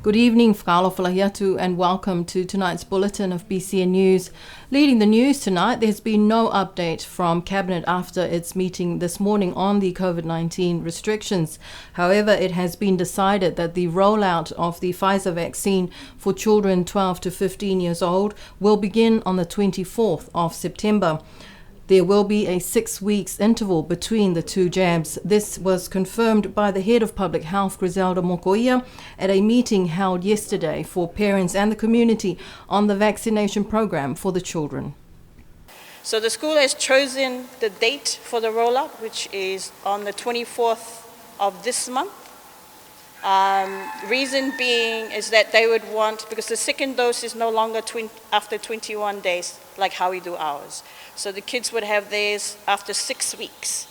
Good evening, Alofi and welcome to tonight's bulletin of BCN News. Leading the news tonight, there's been no update from Cabinet after its meeting this morning on the COVID-19 restrictions. However, it has been decided that the rollout of the Pfizer vaccine for children 12 to 15 years old will begin on the 24th of September. There will be a 6 weeks interval between the two jabs. This was confirmed by the head of public health, Griselda Mokoia, at a meeting held yesterday for parents and the community on the vaccination program for the children. So the school has chosen the date for the rollout, which is on the 24th of this month. Reason being is that they would want, because the second dose is no longer after 21 days, like how we do ours. So the kids would have theirs after 6 weeks.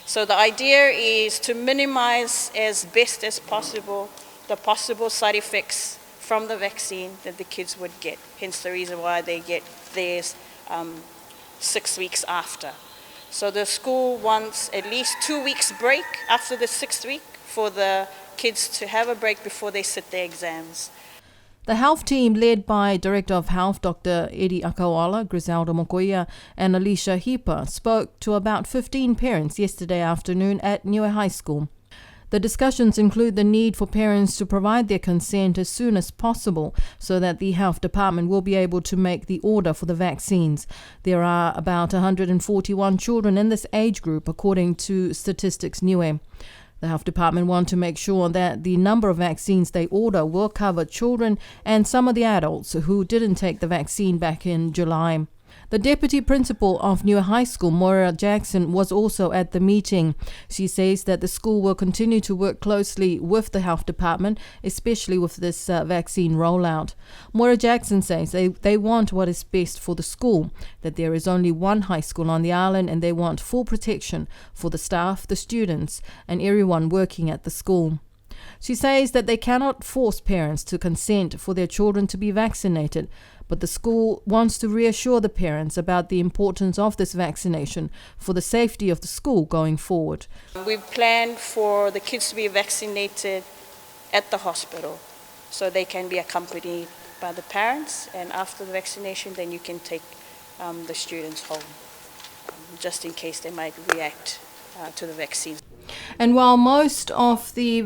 So the idea is to minimize as best as possible the possible side effects from the vaccine that the kids would get. Hence the reason why they get theirs 6 weeks after. So the school wants at least 2 weeks break after the 6th week for the kids to have a break before they sit their exams. The health team, led by Director of Health Dr. Eddie Akawala, Griselda Mokoia and Alicia Heeper, spoke to about 15 parents yesterday afternoon at Niue High School. The discussions include the need for parents to provide their consent as soon as possible so that the health department will be able to make the order for the vaccines. There are about 141 children in this age group, according to Statistics Niue. The Health Department want to make sure that the number of vaccines they order will cover children and some of the adults who didn't take the vaccine back in July. The Deputy Principal of Niue High School, Moira Jackson, was also at the meeting. She says that the school will continue to work closely with the Health Department, especially with this vaccine rollout. Moira Jackson says they want what is best for the school, that there is only one high school on the island and they want full protection for the staff, the students, and everyone working at the school. She says that they cannot force parents to consent for their children to be vaccinated, but the school wants to reassure the parents about the importance of this vaccination for the safety of the school going forward. We've planned for the kids to be vaccinated at the hospital, so they can be accompanied by the parents, and after the vaccination then you can take the students home, just in case they might react to the vaccine. And while most of the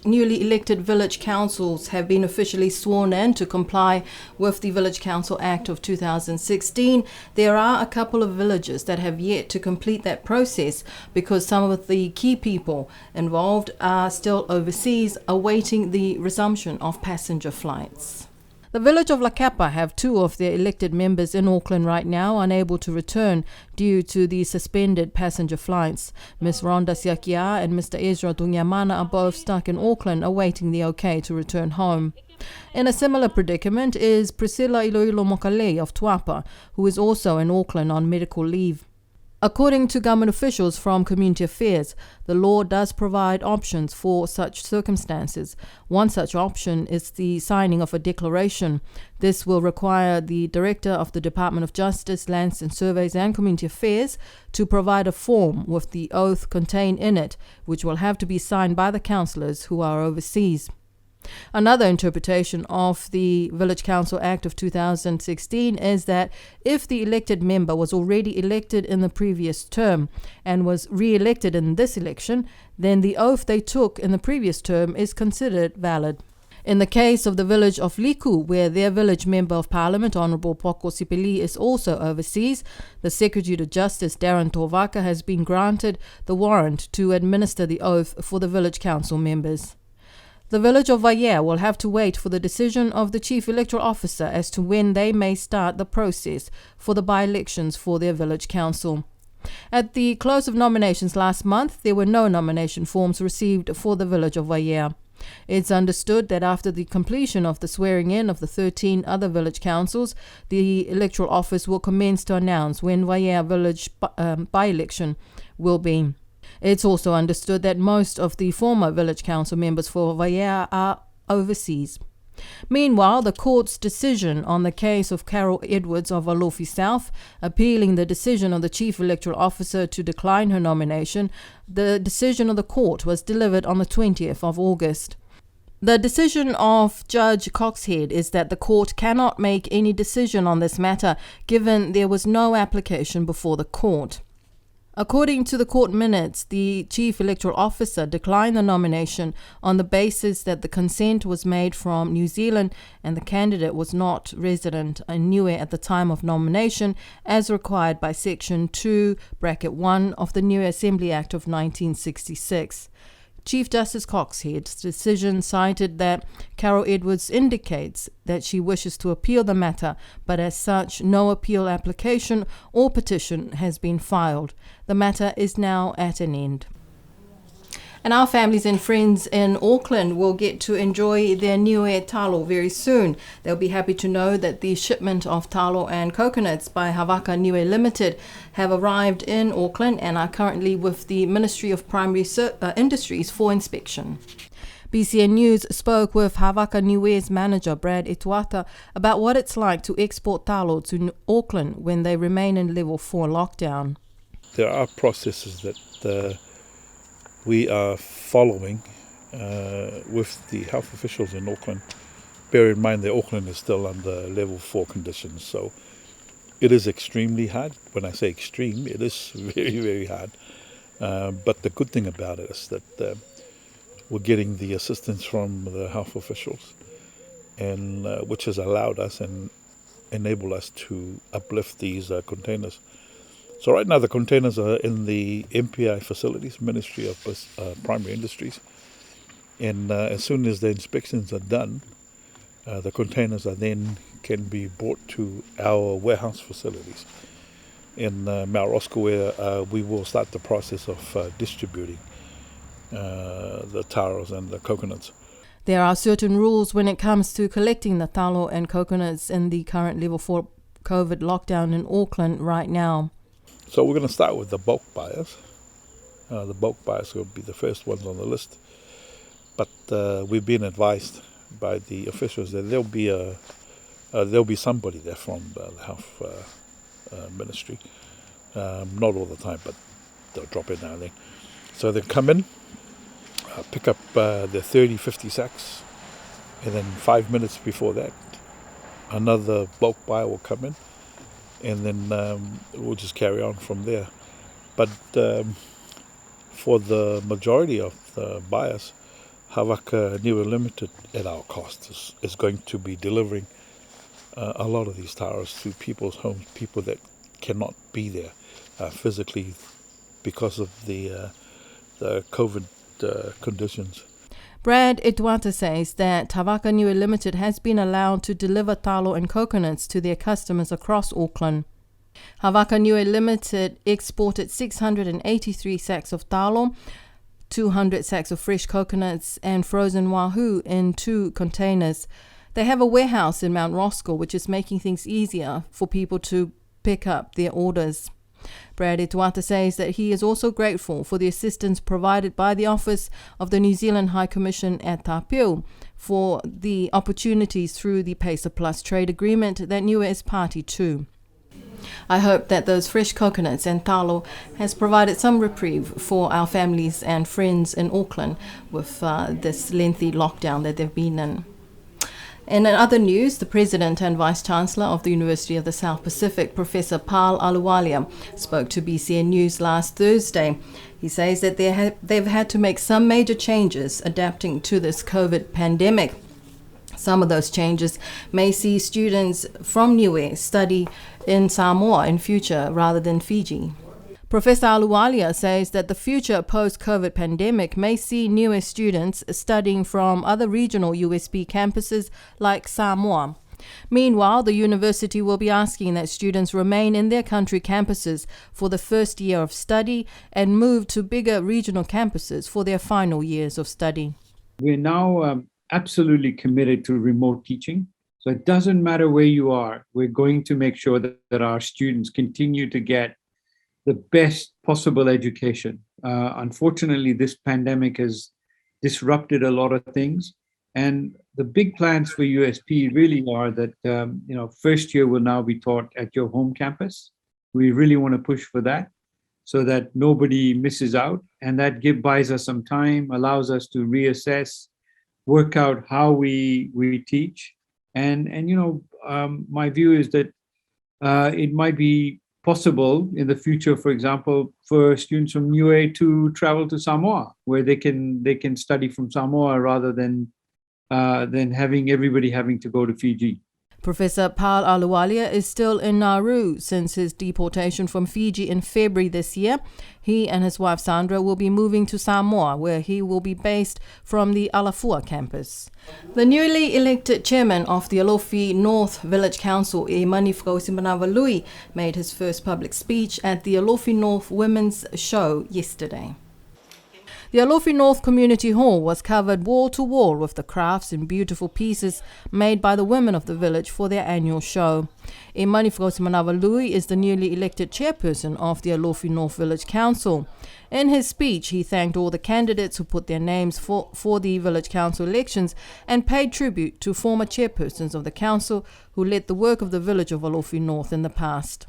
newly elected village councils have been officially sworn in to comply with the Village Council Act of 2016, there are a couple of villages that have yet to complete that process because some of the key people involved are still overseas awaiting the resumption of passenger flights. The village of Lakapa have 2 of their elected members in Auckland right now, unable to return due to the suspended passenger flights. Ms. Rhonda Siakia and Mr. Ezra Dunyamana are both stuck in Auckland awaiting the okay to return home. In a similar predicament is Priscilla Iloilo Mokalei of Tuapa, who is also in Auckland on medical leave. According to government officials from Community Affairs, the law does provide options for such circumstances. One such option is the signing of a declaration. This will require the Director of the Department of Justice, Lands and Surveys and Community Affairs to provide a form with the oath contained in it, which will have to be signed by the councillors who are overseas. Another interpretation of the Village Council Act of 2016 is that if the elected member was already elected in the previous term and was re-elected in this election, then the oath they took in the previous term is considered valid. In the case of the village of Liku, where their village member of parliament, Honourable Poko Sipili, is also overseas, the Secretary of Justice, Darren Tovaka, has been granted the warrant to administer the oath for the village council members. The village of Vaea will have to wait for the decision of the Chief Electoral Officer as to when they may start the process for the by-elections for their village council. At the close of nominations last month, there were no nomination forms received for the village of Vaea. It's understood that after the completion of the swearing-in of the 13 other village councils, the electoral office will commence to announce when Vaea village by-election will be. It's also understood that most of the former village council members for Vaea are overseas. Meanwhile, the court's decision on the case of Carol Edwards of Alofi South, appealing the decision of the Chief Electoral Officer to decline her nomination, the decision of the court was delivered on the 20th of August. The decision of Judge Coxhead is that the court cannot make any decision on this matter, given there was no application before the court. According to the court minutes, the Chief Electoral Officer declined the nomination on the basis that the consent was made from New Zealand and the candidate was not resident in Niue at the time of nomination, as required by Section 2(1) of the Niue Assembly Act of 1966. Chief Justice Coxhead's decision cited that Carol Edwards indicates that she wishes to appeal the matter, but as such, no appeal application or petition has been filed. The matter is now at an end. And our families and friends in Auckland will get to enjoy their Niue talo very soon. They'll be happy to know that the shipment of talo and coconuts by Havaka Nui Limited have arrived in Auckland and are currently with the Ministry of Primary Industries for inspection. BCN News spoke with Havaka Nui's manager, Brad Etuata, about what it's like to export talo to Auckland when they remain in level 4 lockdown. There are processes that we are following with the health officials in Auckland. Bear in mind that Auckland is still under level 4 conditions, so it is extremely hard. When I say extreme, it is very, very hard. But the good thing about it is that we're getting the assistance from the health officials, and which has allowed us and enabled us to uplift these containers. So right now the containers are in the MPI facilities, Ministry of Primary Industries, and as soon as the inspections are done, the containers are then can be brought to our warehouse facilities in Mount Roscoe, where we will start the process of distributing the taros and the coconuts. There are certain rules when it comes to collecting the talo and coconuts in the current level 4 COVID lockdown in Auckland right now. So we're going to start with the bulk buyers. The bulk buyers will be the first ones on the list. But we've been advised by the officials that there'll be somebody there from the health ministry. Not all the time, but they'll drop in now and then. So they'll come in, pick up their 30, 50 sacks, and then 5 minutes before that, another bulk buyer will come in, and then we'll just carry on from there. But for the majority of the buyers, Havaka Nui Limited at our cost is going to be delivering a lot of these taros to people's homes, people that cannot be there physically because of the COVID conditions. Brad Etuata says that Havaka Nui Limited has been allowed to deliver talo and coconuts to their customers across Auckland. Havaka Nui Limited exported 683 sacks of talo, 200 sacks of fresh coconuts and frozen wahoo in 2 containers. They have a warehouse in Mount Roscoe, which is making things easier for people to pick up their orders. Brad Etuata says that he is also grateful for the assistance provided by the Office of the New Zealand High Commission at Tāpio for the opportunities through the PACER Plus trade agreement that Niue is party to. I hope that those fresh coconuts and talo has provided some reprieve for our families and friends in Auckland with this lengthy lockdown that they've been in. And in other news, the President and Vice-Chancellor of the University of the South Pacific, Professor Paul Aluwalia, spoke to BCN News last Thursday. He says that they've had to make some major changes adapting to this COVID pandemic. Some of those changes may see students from Niue study in Samoa in future rather than Fiji. Professor Aluwalia says that the future post-COVID pandemic may see Niue students studying from other regional USB campuses like Samoa. Meanwhile, the university will be asking that students remain in their country campuses for the first year of study and move to bigger regional campuses for their final years of study. We're now absolutely committed to remote teaching. So it doesn't matter where you are, we're going to make sure that our students continue to get the best possible education. Unfortunately, this pandemic has disrupted a lot of things. And the big plans for USP really are that, first year will now be taught at your home campus. We really want to push for that so that nobody misses out. And that buys us some time, allows us to reassess work out how we teach. And my view is that it might be possible in the future, for example, for students from UA to travel to Samoa, where they can study from Samoa rather than having everybody having to go to Fiji. Professor Paul Aluwalia is still in Nauru since his deportation from Fiji in February this year. He and his wife Sandra will be moving to Samoa, where he will be based from the Alafua campus. The newly elected chairman of the Alofi North Village Council, Havaka made his first public speech at the Alofi North Women's Show yesterday. The Alofi North Community Hall was covered wall to wall with the crafts and beautiful pieces made by the women of the village for their annual show. Alofi is the newly elected chairperson of the Alofi North Village Council. In his speech, he thanked all the candidates who put their names for the Village Council elections and paid tribute to former chairpersons of the council who led the work of the village of Alofi North in the past.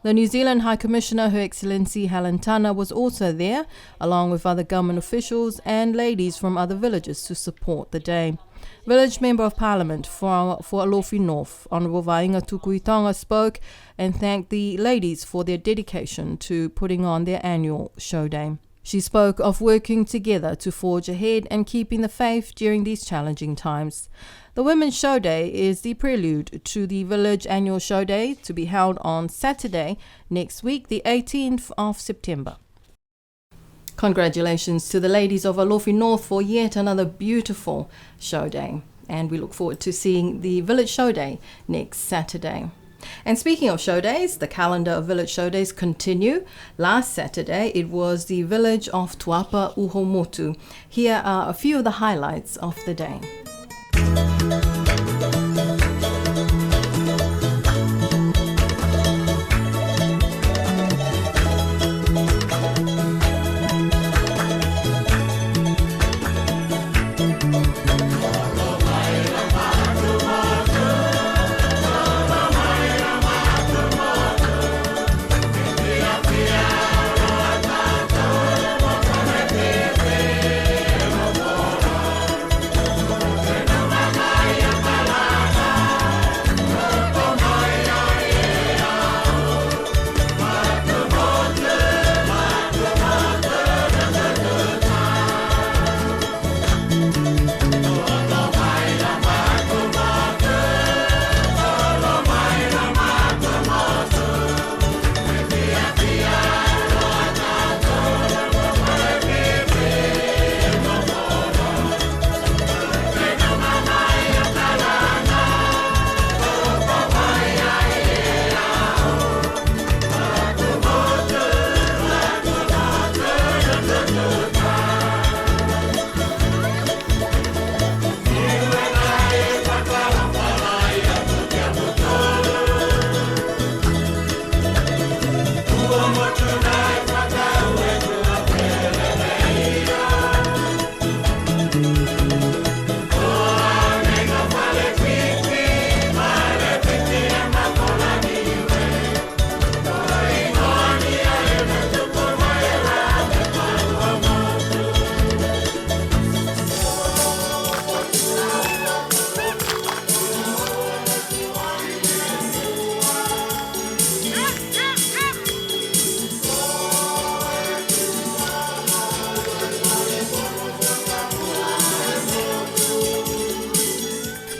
The New Zealand High Commissioner, Her Excellency Helen Tana, was also there, along with other government officials and ladies from other villages to support the day. Village Member of Parliament for Alofi North, Honourable Vainga Tukuitonga, spoke and thanked the ladies for their dedication to putting on their annual show day. She spoke of working together to forge ahead and keeping the faith during these challenging times. The Women's Show Day is the prelude to the Village Annual Show Day to be held on Saturday next week, the 18th of September. Congratulations to the ladies of Alofi North for yet another beautiful show day. And we look forward to seeing the Village Show Day next Saturday. And speaking of show days, the calendar of village show days continue. Last Saturday, it was the village of Tuapa Uhomotu. Here are a few of the highlights of the day.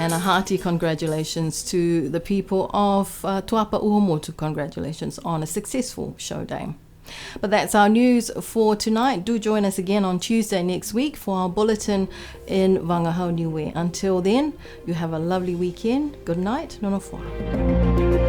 And a hearty congratulations to the people of Tuapa Uhomotu. Congratulations on a successful show day. But that's our news for tonight. Do join us again on Tuesday next week for our bulletin in Wangahau Niue. Until then, you have a lovely weekend. Good night. Nono foa.